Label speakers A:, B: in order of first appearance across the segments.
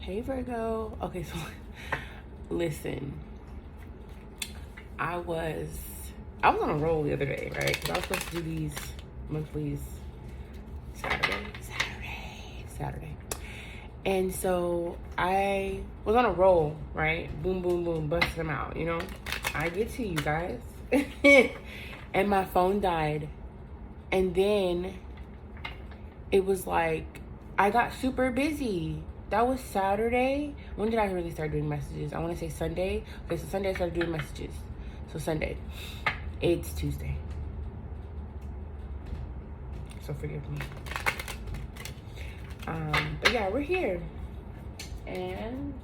A: Hey Virgo. Okay, so listen. I was on a roll the other day, right? Because I was supposed to do these monthlies Saturday. And so I was on a roll, right? Boom, boom, boom, busting them out, you know? I get to you guys. And my phone died. And then it was like, I got super busy. That was Saturday. When did I really start doing messages? I want to say Sunday. Okay, so Sunday I started doing messages. So Sunday. It's Tuesday. So forgive me. But yeah, we're here. And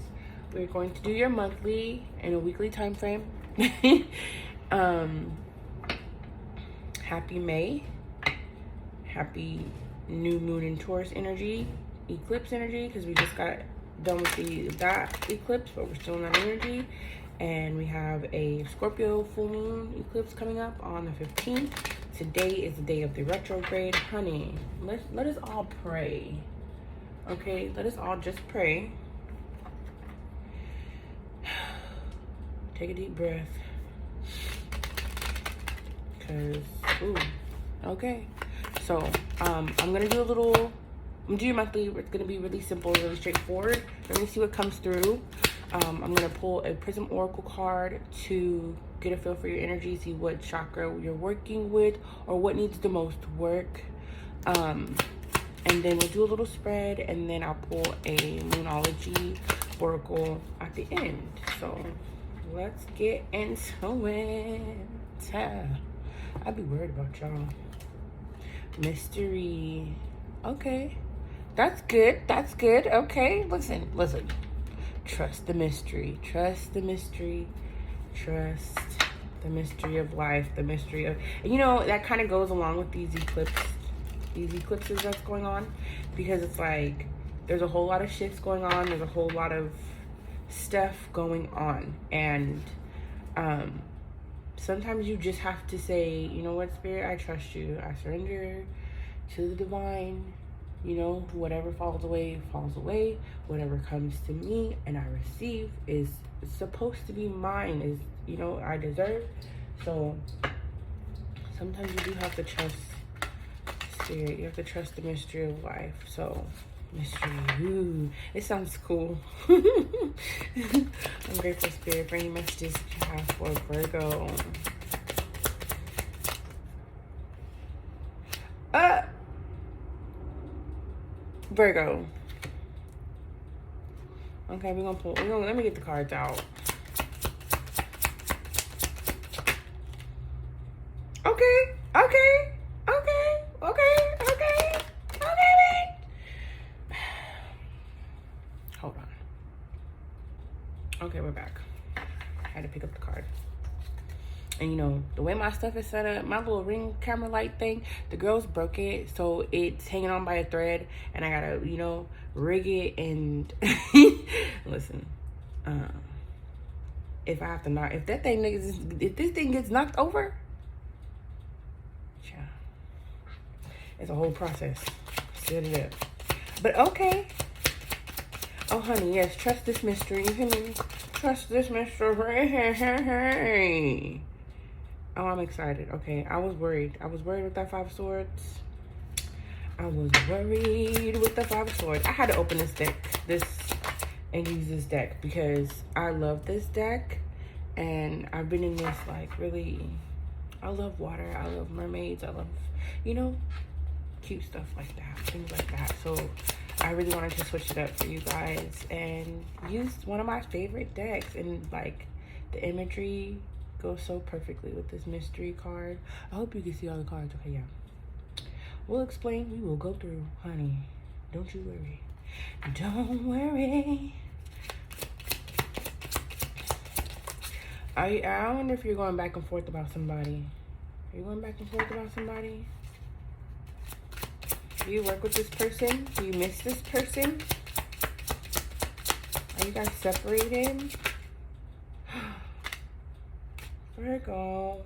A: we're going to do your monthly in a weekly time frame. Happy May. Happy new moon in Taurus energy, eclipse energy, because we just got done with that eclipse, but we're still in that energy. And we have a Scorpio full moon eclipse coming up on the 15th. Today is the day of the retrograde. Honey, let us all pray. Okay, let us all just pray. Take a deep breath. Okay. So, I'm gonna do your monthly. It's gonna be really simple, really straightforward. Let me see what comes through. I'm gonna pull a Prism Oracle card to get a feel for your energy, see what chakra you're working with or what needs the most work. And then we'll do a little spread, and then I'll pull a Moonology Oracle at the end. So let's get into it. I'd be worried about y'all. Mystery. Okay. That's good. Okay. Listen. Trust the mystery. Trust the mystery. Trust the mystery of life. The mystery of, you know, that kind of goes along with these eclipses that's going on, because it's like there's a whole lot of shifts going on. There's a whole lot of stuff going on, and sometimes you just have to say, you know what, Spirit, I trust you. I surrender to the divine. You know, whatever falls away, falls away. Whatever comes to me and I receive is supposed to be mine, is, you know, I deserve. So sometimes you do have to trust Spirit. You have to trust the mystery of life. So mystery, ooh, it sounds cool. I'm grateful, Spirit, for any messages that you have for Virgo. Virgo. Okay, let me get the cards out. Okay. Hold on. Okay, we're back. I had to pick up the card. And you know, the way my stuff is set up, my little ring camera light thing, the girls broke it, so it's hanging on by a thread, and I gotta, you know, rig it. And listen, if this thing gets knocked over, yeah, it's a whole process. Set it up. But okay. Oh, honey, yes, trust this mystery. You hear me? Trust this mystery. Oh, I'm excited. Okay, I was worried. With that Five of Swords. I had to open this and use this deck because I love this deck. And I've been in this, like, really, I love water. I love mermaids. I love, you know, cute stuff like that. Things like that. So I really wanted to switch it up for you guys and use one of my favorite decks. And, like, the imagery goes so perfectly with this mystery card. I hope you can see all the cards. Okay, yeah. We'll explain. We will go through, honey. Don't you worry. Don't worry. I wonder if you're going back and forth about somebody. Are you going back and forth about somebody? Do you work with this person? Do you miss this person? Are you guys separated? Virgo.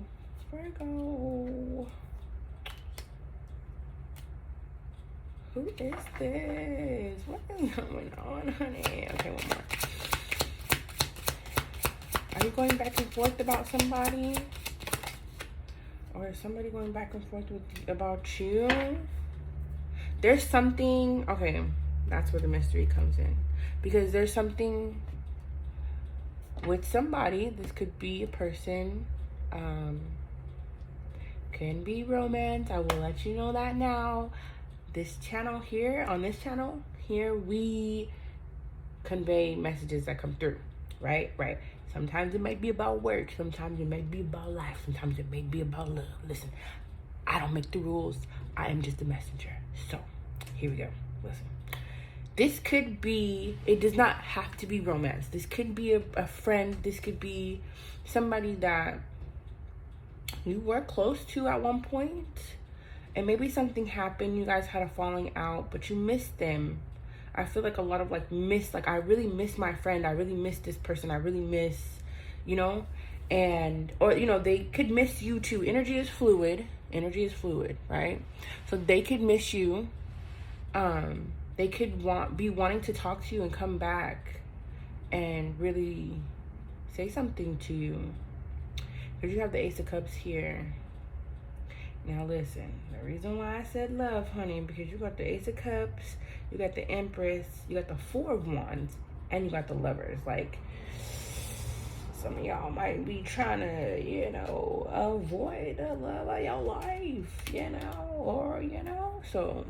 A: Who is this? What is going on, honey? Okay, one more. Are you going back and forth about somebody? Or is somebody going back and forth about you? There's something, okay, that's where the mystery comes in. Because there's something with somebody. This could be a person, can be romance. I will let you know that now. This channel here, on this channel here, we convey messages that come through, right? Sometimes it might be about work, sometimes it might be about life, sometimes it may be about love. Listen, I don't make the rules, I am just a messenger. So here we go. Listen, this could be, it does not have to be romance. This could be a friend. This could be somebody that you were close to at one point, and maybe something happened, you guys had a falling out, but you missed them. I feel like a lot of I really miss my friend, I really miss this person, I really miss, you know, and, or, you know, they could miss you too. Energy is fluid, right? So they could miss you. They could be wanting to talk to you and come back and really say something to you. Because you have the Ace of Cups here. Now listen, the reason why I said love, honey, because you got the Ace of Cups, you got the Empress, you got the Four of Wands, and you got the Lovers. Like, some of y'all might be trying to, you know, avoid the love of your life, you know, or, you know, so,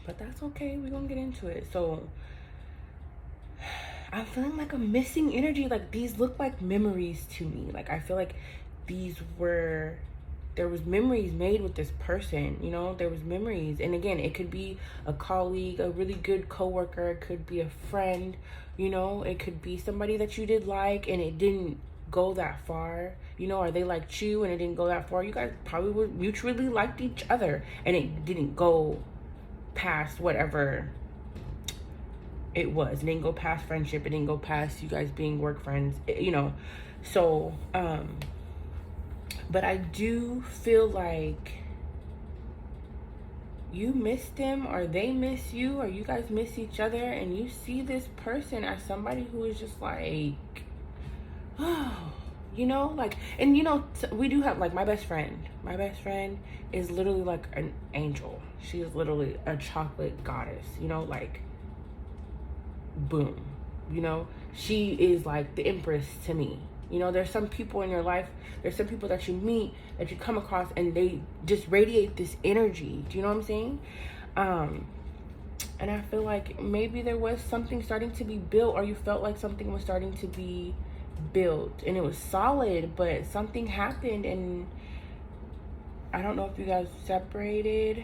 A: but that's okay. We're gonna get into it. So, I'm feeling like a missing energy. Like, these look like memories to me. Like, I feel like there was memories made with this person, you know, there was memories. And again, it could be a colleague, a really good coworker, it could be a friend, you know, it could be somebody that you did like and it didn't go that far, you know, or they liked you and it didn't go that far. You guys probably were mutually liked each other and it didn't go past whatever it was. It didn't go past friendship, it didn't go past you guys being work friends, you know. So but I do feel like you miss them, or they miss you, or you guys miss each other, and you see this person as somebody who is just like, oh, you know, like, and you know, we do have, like, my best friend is literally like an angel. She is literally a chocolate goddess, you know, like, boom, you know, she is like the Empress to me. You know, there's some people in your life, there's some people that you meet, that you come across, and they just radiate this energy. Do you know what I'm saying? And I feel like maybe there was something starting to be built, or you felt like something was starting to be built, and it was solid, but something happened, and I don't know if you guys separated,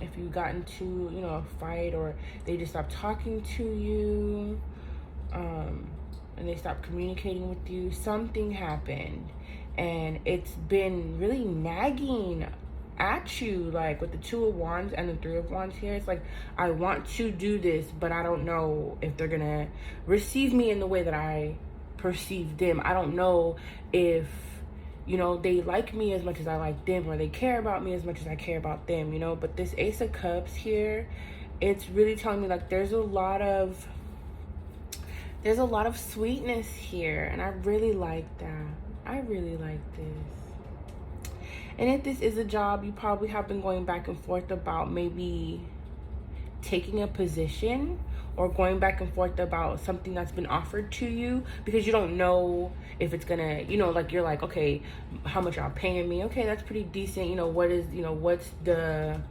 A: if you got into, you know, a fight, or they just stopped talking to you, and they stopped communicating with you. Something happened, and it's been really nagging at you, like with the Two of Wands and the Three of Wands here. It's like, I want to do this, but I don't know if they're gonna receive me in the way that I perceive them. I don't know if, you know, they like me as much as I like them, or they care about me as much as I care about them, you know. But this Ace of Cups here, it's really telling me like there's a lot of sweetness here, and I really like that. I really like this. And if this is a job, you probably have been going back and forth about maybe taking a position, or going back and forth about something that's been offered to you, because you don't know if it's gonna, you know, like, you're like, okay, how much y'all paying me? Okay, that's pretty decent. You know, what is, you know, what's the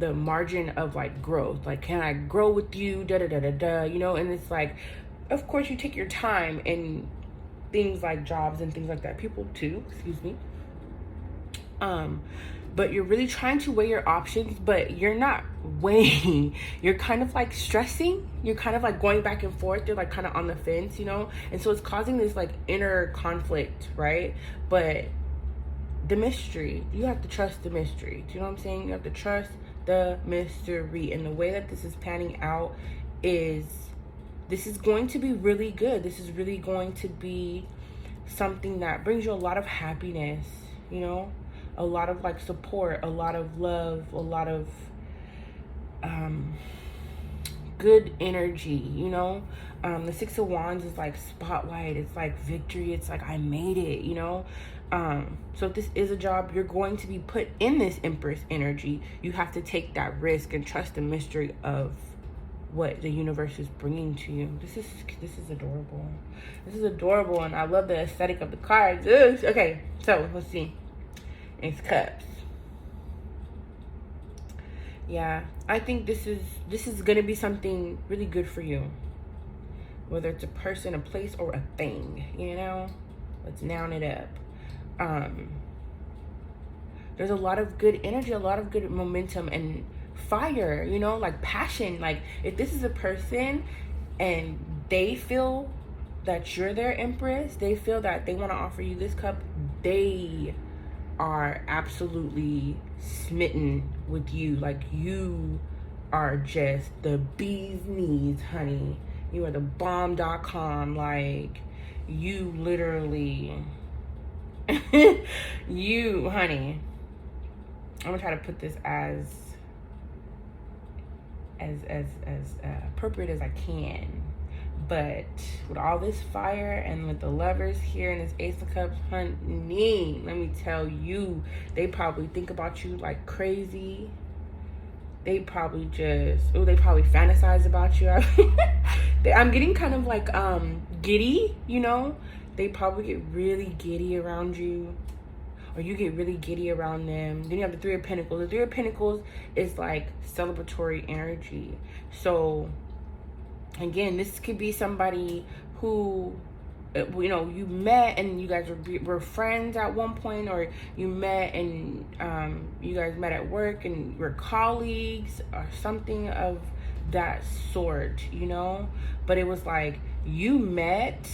A: margin of like growth? Like, can I grow with you? You know. And it's like, of course you take your time in things like jobs and things like that, people too, excuse me, but you're really trying to weigh your options, but you're not weighing, you're kind of like stressing, you're kind of like going back and forth, you're like kind of on the fence, you know. And so it's causing this like inner conflict, right? But the mystery, you have to trust the mystery. Do you know what I'm saying? You have to trust the mystery. And the way that this is panning out is, this is going to be really good. This is really going to be something that brings you a lot of happiness, you know, a lot of like support, a lot of love, a lot of good energy, you know. The Six of Wands is like spotlight, it's like victory, it's like I made it, you know. So if this is a job, you're going to be put in this Empress energy. You have to take that risk and trust the mystery of what the universe is bringing to you. This is adorable. This is adorable, and I love the aesthetic of the cards. Ugh. Okay, so let's see. Ace of Cups. Yeah, I think this is gonna be something really good for you. Whether it's a person, a place, or a thing, you know? Let's noun it up. There's a lot of good energy, a lot of good momentum and fire, you know, like passion. Like if this is a person and they feel that you're their Empress, they feel that they want to offer you this cup, they are absolutely smitten with you. Like you are just the bee's knees, honey. You are the bomb.com. Like you literally you, honey. I'm gonna try to put this as appropriate as I can, but with all this fire and with the Lovers here and this Ace of Cups, honey, let me tell you, they probably think about you like crazy. They probably they probably fantasize about you. I'm getting kind of like giddy, you know. They probably get really giddy around you, or you get really giddy around them. Then you have the Three of Pentacles. The Three of Pentacles is like celebratory energy. So again, this could be somebody who, you know, you met and you guys were friends at one point, or you met and you guys met at work and were colleagues or something of that sort, you know. But it was like you met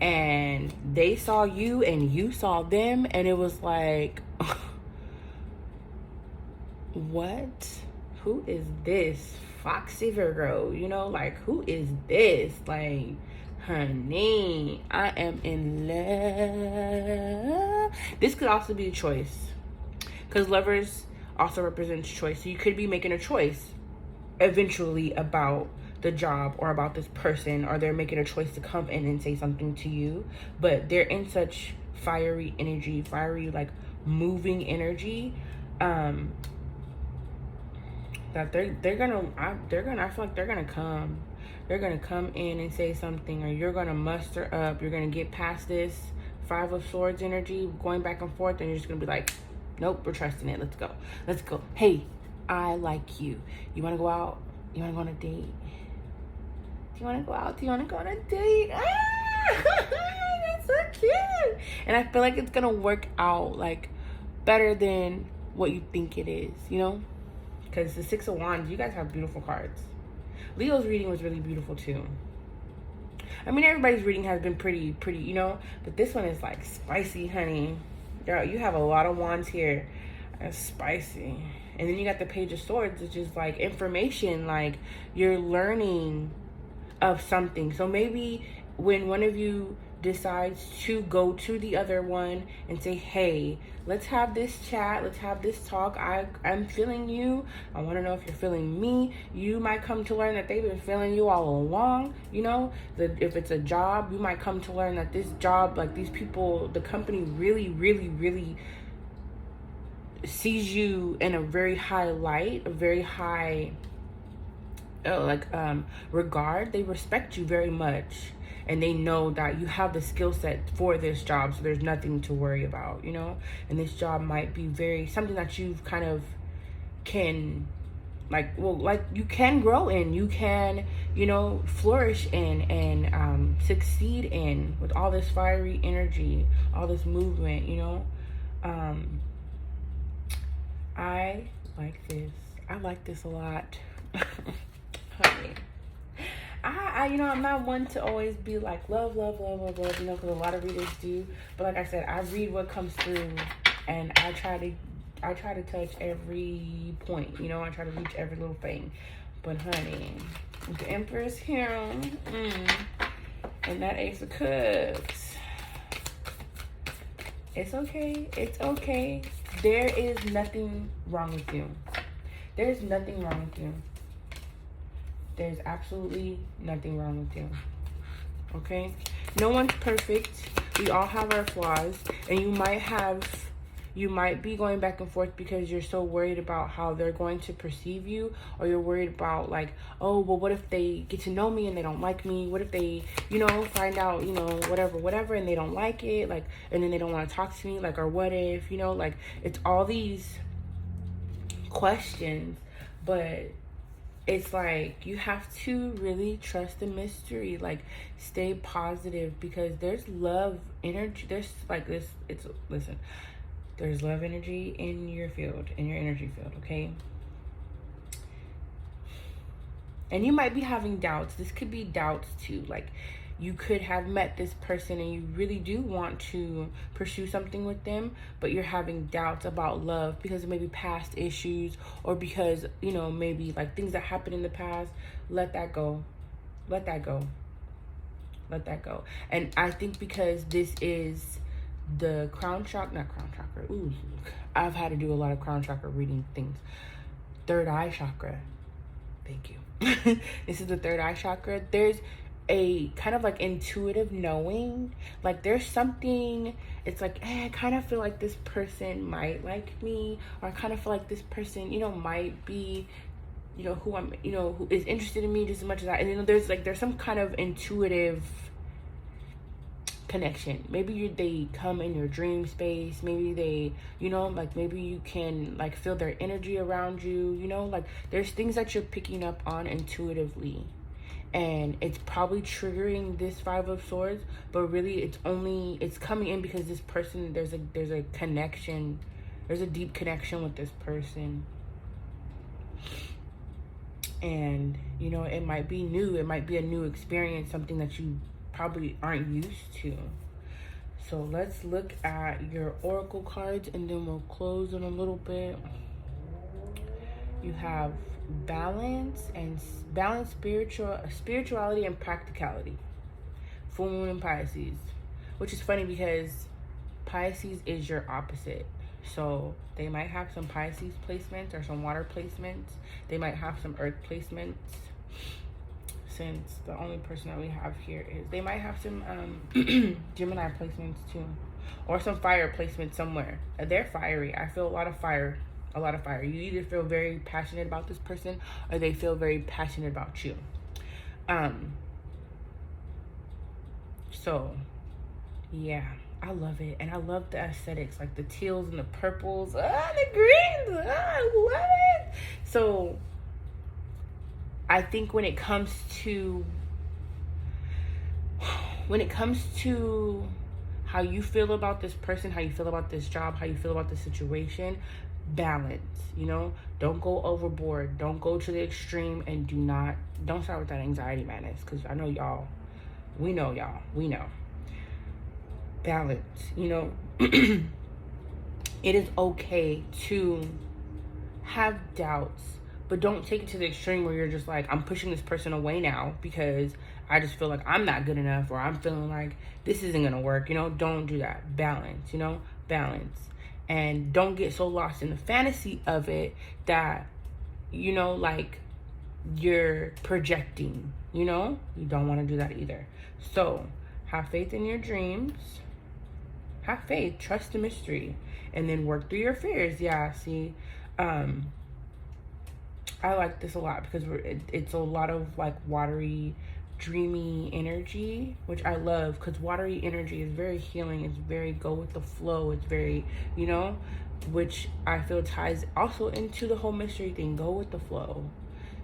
A: and they saw you and you saw them, and it was like what? Who is this foxy Virgo? You know, like who is this? Like, honey, I am in love. This could also be a choice, because Lovers also represents choice. So you could be making a choice eventually about the job or about this person, or they're making a choice to come in and say something to you, but they're in such fiery energy, fiery like moving energy, that they're gonna I feel like they're gonna come in and say something, or you're gonna muster up, you're gonna get past this Five of Swords energy going back and forth, and you're just gonna be like, nope, we're trusting it, let's go. Hey, I like you. You want to go out? You want to go on a date? Do you want to go out? Do you want to go on a date? That's so cute. And I feel like it's going to work out like better than what you think it is, you know? Because the Six of Wands, you guys have beautiful cards. Leo's reading was really beautiful too. I mean, everybody's reading has been pretty, you know? But this one is like spicy, honey. Girl, you have a lot of wands here. That's spicy. And then you got the Page of Swords, which is like information, like you're learning of something. So maybe when one of you decides to go to the other one and say, hey, let's have this chat, let's have this talk, I'm feeling you, I want to know if you're feeling me, you might come to learn that they've been feeling you all along, you know. If it's a job, you might come to learn that this job, like these people, the company really sees you in a very high light, a very high regard. They respect you very much, and they know that you have the skill set for this job, so there's nothing to worry about, you know. And this job might be something that you've kind of can you can grow in, you can, you know, flourish in, and succeed in, with all this fiery energy, all this movement, you know. I like this. I like this a lot. Honey. You know, I'm not one to always be like love, you know, because a lot of readers do. But like I said, I read what comes through, and I try to touch every point, you know. I try to reach every little thing. But honey, the Empress here, and that Ace of Cups, It's okay. It's okay. There is nothing wrong with you. There's nothing wrong with you. There's absolutely nothing wrong with you. Okay? No one's perfect. We all have our flaws. And you might be going back and forth because you're so worried about how they're going to perceive you, or you're worried about like, oh, well, what if they get to know me and they don't like me? What if they, find out, whatever, and they don't like it, like, and then they don't want to talk to me, like, or what if, like, it's all these questions, but it's like you have to really trust the mystery, like stay positive, because there's love energy. There's like this, listen, there's love energy in your field, in your energy field, okay? And you might be having doubts. This could be doubts too. Like you could have met this person and you really do want to pursue something with them, but you're having doubts about love because of maybe past issues, or because, maybe like things that happened in the past. Let that go. Let that go. Let that go. And I think because this is the not crown chakra. Ooh, I've had to do a lot of crown chakra reading things. Third eye chakra. Thank you. This is the third eye chakra. There's a kind of like intuitive knowing, like there's something, it's like, I kind of feel like this person might like me, or I kind of feel like this person, might be, who I'm, who is interested in me just as much as I, and there's some kind of intuitive connection. Maybe they come in your dream space. Maybe they, like maybe you can like feel their energy around you, like there's things that you're picking up on intuitively, and it's probably triggering this Five of Swords, but really it's coming in because this person, there's a connection, there's a deep connection with this person. And it might be new, it might be a new experience, something that you probably aren't used to. So let's look at your oracle cards and then we'll close in a little bit. You have balance, spirituality and practicality. Full moon in Pisces, which is funny because Pisces is your opposite. So they might have some Pisces placements or some water placements. They might have some earth placements, since the only person that we have here is, they might have some Gemini placements too, or some fire placements somewhere. They're fiery. I feel a lot of fire. You either feel very passionate about this person, or they feel very passionate about you. So yeah, I love it. And I love the aesthetics, like the teals and the purples, the greens. I love it. So I think when it comes to how you feel about this person, how you feel about this job, how you feel about the situation, balance, don't go overboard, don't go to the extreme, and don't start with that anxiety madness, because I know we know balance. It is okay to have doubts, but don't take it to the extreme where you're just like, I'm pushing this person away now because I just feel like I'm not good enough, or I'm feeling like this isn't gonna work. Don't do that. Balance, balance. And don't get so lost in the fantasy of it that, like you're projecting, you don't want to do that either. So have faith in your dreams. Have faith, trust the mystery, and then work through your fears. Yeah, see, I like this a lot because it's a lot of like watery, dreamy energy, which I love, because watery energy is very healing. It's very go with the flow. It's very, which I feel ties also into the whole mystery thing. Go with the flow.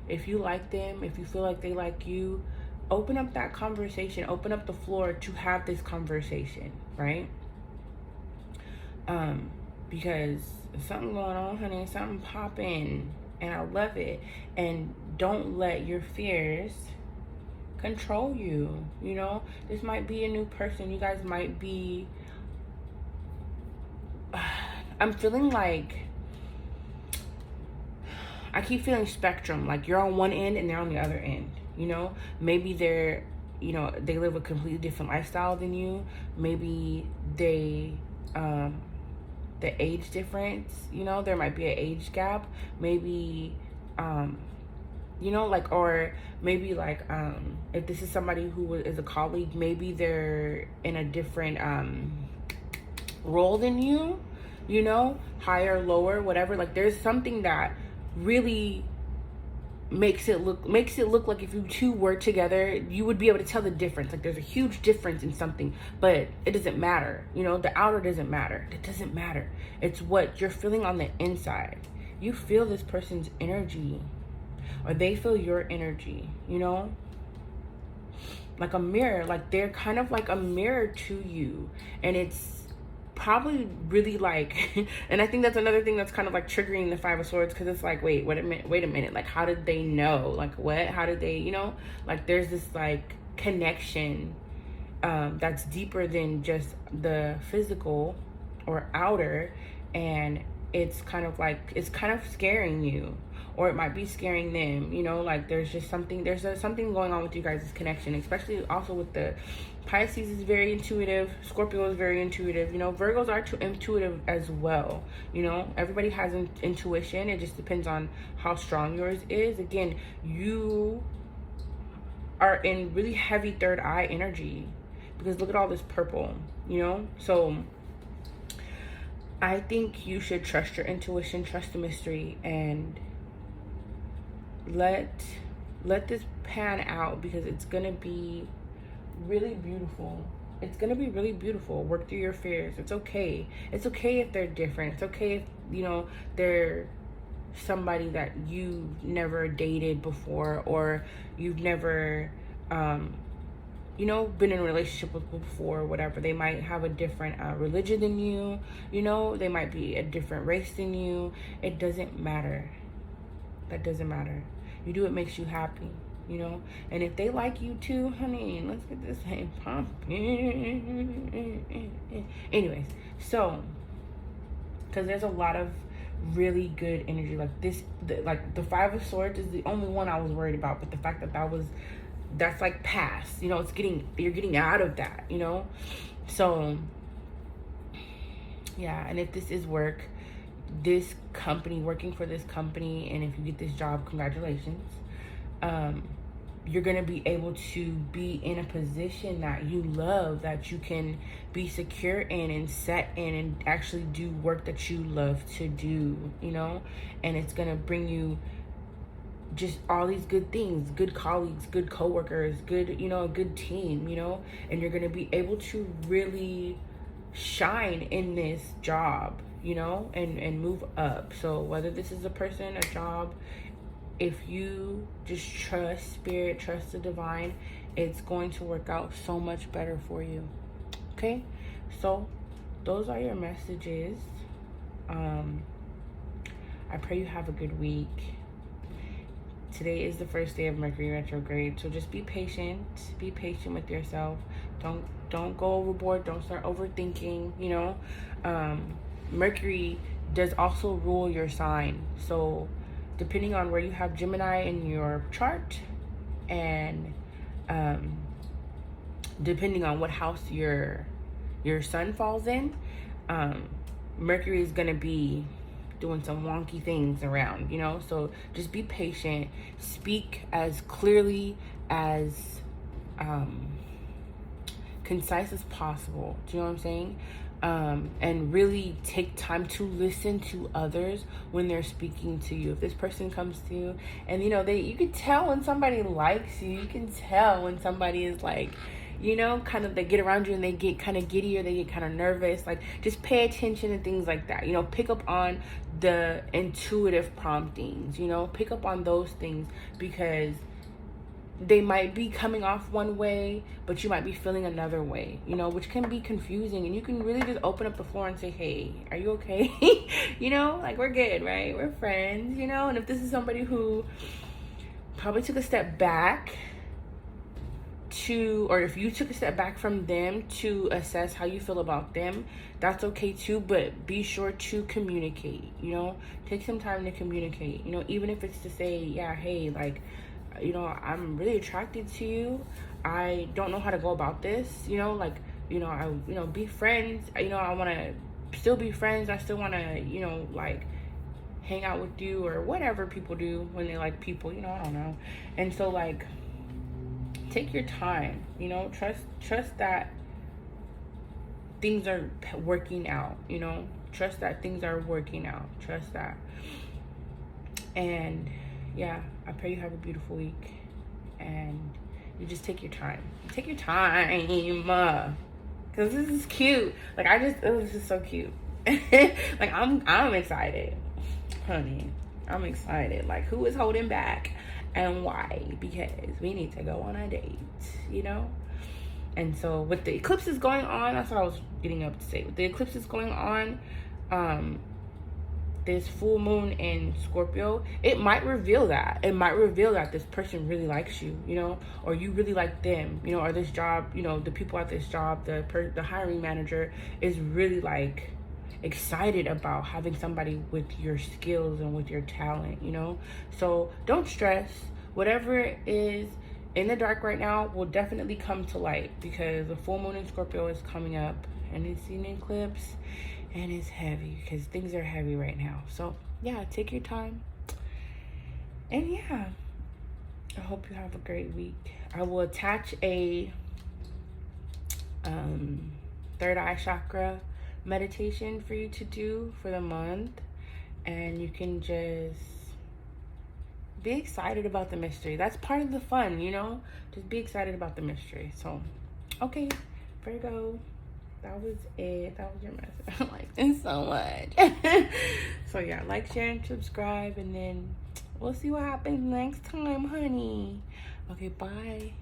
A: If you like them, if you feel like they like you, open up that conversation. Open up the floor to have this conversation, right? Because something going on, honey, something popping. And I love it. And don't let your fears control you. This might be a new person. You guys might be, I'm feeling like, I keep feeling spectrum, like you're on one end and they're on the other end. Maybe they're, they live a completely different lifestyle than you. Maybe they the age difference, you know, there might be an age gap, maybe, you know, like, or maybe like, if this is somebody who is a colleague, maybe they're in a different, role than you, you know, higher, lower, whatever. Like, there's something that really makes it look like if you two were together, you would be able to tell the difference. Like, there's a huge difference in something, but it doesn't matter, you know. The outer doesn't matter. It doesn't matter. It's what you're feeling on the inside. You feel this person's energy, or they feel your energy, you know, like a mirror. Like, they're kind of like a mirror to you, and it's probably really like and I think that's another thing that's kind of like triggering the Five of Swords, because it's like, wait a minute, like, how did they know? Like, what? How did they, you know, like, there's this like connection that's deeper than just the physical or outer, and it's kind of like, it's kind of scaring you, or it might be scaring them, you know. Like, there's just something, something going on with you guys' connection, especially also with the Pisces is very intuitive, Scorpio is very intuitive, you know, Virgos are intuitive as well, you know. Everybody has intuition. It just depends on how strong yours is. Again, you are in really heavy third eye energy, because look at all this purple, you know. So I think you should trust your intuition, trust the mystery, and let this pan out, because it's gonna be really beautiful. It's gonna be really beautiful. Work through your fears. It's okay. It's okay if they're different. It's okay if, you know, they're somebody that you never dated before, or you've never you know, been in a relationship with before, whatever. They might have a different religion than you, you know, they might be a different race than you. It doesn't matter. That doesn't matter. You do what makes you happy, you know. And if they like you too, honey, let's get this thing pumping. Anyways, so, because there's a lot of really good energy, like this, like the Five of Swords is the only one I was worried about, but the fact that that's like past, you know, you're getting out of that, you know. So yeah, and if this is work, this company, working for this company, and if you get this job, congratulations. You're gonna be able to be in a position that you love, that you can be secure in and set in, and actually do work that you love to do, you know. And it's gonna bring you just all these good things, good colleagues, good coworkers, good, you know, a good team, you know. And you're gonna be able to really shine in this job, you know, and move up. So whether this is a person, a job, if you just trust spirit, trust the divine, it's going to work out so much better for you. Okay, so those are your messages. I pray you have a good week. Today is the first day of Mercury Retrograde, so just be patient. Be patient with yourself. Don't go overboard. Don't start overthinking, you know. Mercury does also rule your sign, so depending on where you have Gemini in your chart, and depending on what house your sun falls in, Mercury is gonna be doing some wonky things around, you know. So just be patient. Speak as clearly, as concise as possible. Do you know what I'm saying? And really take time to listen to others when they're speaking to you. If this person comes to you and, you know, you can tell when somebody likes you. You can tell when somebody is like, you know, kind of, they get around you and they get kind of giddy, or they get kind of nervous. Like, just pay attention to things like that. You know, pick up on the intuitive promptings, you know, pick up on those things, because they might be coming off one way, but you might be feeling another way, you know, which can be confusing. And you can really just open up the floor and say, hey, are you okay? You know, like, we're good, right? We're friends, you know. And if this is somebody who probably took a step back or if you took a step back from them to assess how you feel about them, that's okay too. But be sure to communicate, you know. Take some time to communicate, you know, even if it's to say, yeah, hey, like, you know, I'm really attracted to you. I don't know how to go about this, you know, like, you know, be friends. You know, I want to still be friends. I still want to, you know, like hang out with you or whatever people do when they like people, you know, I don't know. And so like take your time, you know, trust that things are working out, you know, trust that things are working out, trust that. And yeah, I pray you have a beautiful week, and you just take your time, because this is cute. Like this is so cute. Like I'm excited, honey. I'm excited. Like, who is holding back and why? Because we need to go on a date, you know? And so with the eclipses going on, that's what I was getting up to say. With the eclipses going on, this full moon in Scorpio, it might reveal that. It might reveal that this person really likes you, you know, or you really like them, you know, or this job, you know, the people at this job, the hiring manager is really like excited about having somebody with your skills and with your talent, you know. So don't stress. Whatever is in the dark right now will definitely come to light, because the full moon in Scorpio is coming up, and it's an eclipse, and it's heavy because things are heavy right now. So yeah, take your time, and yeah, I hope you have a great week. I will attach a third eye chakra meditation for you to do for the month, and you can just be excited about the mystery. That's part of the fun, you know, just be excited about the mystery. So okay, Virgo, that was it. That was your message. I like this so much. So yeah, like, share, and subscribe, and then we'll see what happens next time, honey. Okay, bye.